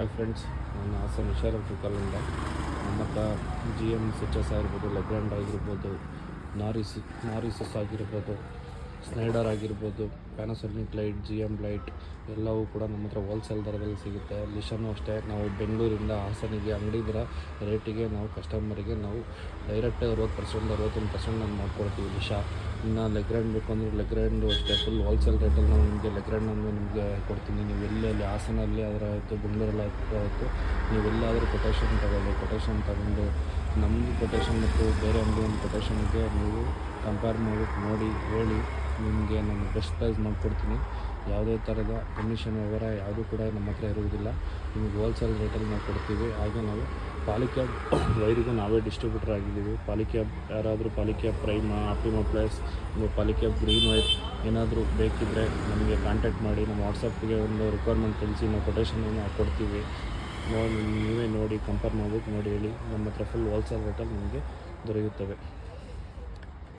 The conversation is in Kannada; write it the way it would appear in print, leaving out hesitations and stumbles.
ಹಾಯ್ ಫ್ರೆಂಡ್ಸ್, ನಾನು ಹಾಸನ್ ವಿಶಾಲ ಕಲ್ಲಿಂದ ನಮ್ಮ ಹತ್ರ GM ಸ್ವಿಚಸ್ ಆಗಿರ್ಬೋದು, ಲೆಗ್ರಾಂಡ್ ಆಗಿರ್ಬೋದು, ನಾರಿಸಸ್ ಆಗಿರ್ಬೋದು, ಸ್ನೈಡರ್ ಆಗಿರ್ಬೋದು, ಪ್ಯಾನಾಸೋನಿಕ್ ಲೈಟ್, GM ಲೈಟ್ ಎಲ್ಲವೂ ಕೂಡ ನಮ್ಮ ಹತ್ರ ಹೋಲ್ಸೇಲ್ ದರದಲ್ಲಿ ಸಿಗುತ್ತೆ. ಲಿಶನು ಅಷ್ಟೇ, ನಾವು ಬೆಂಗಳೂರಿಂದ ಹಾಸನಿಗೆ ಅಂಗಡಿ ದರ ರೇಟಿಗೆ ನಾವು ಕಸ್ಟಮರಿಗೆ ನಾವು ಡೈರೆಕ್ಟ್ 60% 61% ನಾನು ಮಾಡಿಕೊಡ್ತೀವಿ ಲಿಶಾ. ಇನ್ನು ಲೆಗ್ರಾಂಡ್ ಬೇಕು ಅಂದರೆ ಲೆಗ್ರಾಂಡು ಅಷ್ಟೇ ಫುಲ್ ಹೋಲ್ಸೇಲ್ ರೇಟಲ್ಲಿ ನಾವು ನಿಮಗೆ ಲೆಗ್ರಾಂಡನ್ನು ನಿಮಗೆ ಕೊಡ್ತೀನಿ. ನೀವು ಎಲ್ಲೆಲ್ಲಿ ಹಾಸನಲ್ಲಿ ಆದರೆ ಆಯಿತು, ಬೆಂಗಳೂರಲ್ಲಿ ಆಯಿತು, ನೀವೆಲ್ಲಾದರೂ ಕೊಟೇಶನ್ ತಗೊಂಡು ನಮ್ಮದು ಕೊಟೇಶನ್ ಮತ್ತು ಬೇರೆ ಅಂಗಡಿ ಒಂದು ಕೊಟೇಶನ್ಗೆ ನೀವು ಕಂಪೇರ್ ಮಾಡಿಬಿಟ್ಟು ನೋಡಿ ಹೇಳಿ, ನಿಮಗೆ ನಾನು ಬೆಸ್ಟ್ ಪ್ರೈಸ್ ಮಾಡಿಕೊಡ್ತೀನಿ. ಯಾವುದೇ ಥರದ ಕಮಿಷನ್ ವ್ಯವಹಾರ ಯಾವುದೂ ಕೂಡ ನಮ್ಮ ಹತ್ರ ಇರುವುದಿಲ್ಲ. ನಿಮಗೆ ಹೋಲ್ಸೇಲ್ ರೇಟಲ್ಲಿ ನಾವು ಕೊಡ್ತೀವಿ. ಹಾಗೆ ನಾವು ಪಾಲಿಕ್ಯಾಬ್ ವೈರಿಗೂ ನಾವೇ ಡಿಸ್ಟ್ರಿಬ್ಯೂಟರ್ ಆಗಿದ್ದೀವಿ. ಪಾಲಿಕ್ಯಾಬ್ ಯಾರಾದರೂ Polycab Prima, Optima plus, Polycab green wire ಏನಾದರೂ ಬೇಕಿದ್ದರೆ ನಮಗೆ ಕಾಂಟ್ಯಾಕ್ಟ್ ಮಾಡಿ. ನಮ್ಮ ವಾಟ್ಸಪ್ಗೆ ಒಂದು ರಿಕ್ವೈರ್ಮೆಂಟ್ ತಿಳಿಸಿ, ನಾವು ಕೊಟೇಶನನ್ನು ಕೊಡ್ತೀವಿ. ನೀವೇ ನೋಡಿ ಕಂಪೇರ್ ಮಾಡಿಬಿಟ್ಟು ನೋಡಿ ಹೇಳಿ. ನಮ್ಮ ಹತ್ರ ಫುಲ್ ಹೋಲ್ಸೇಲ್ ರೇಟಲ್ಲಿ ನಿಮಗೆ ದೊರೆಯುತ್ತವೆ.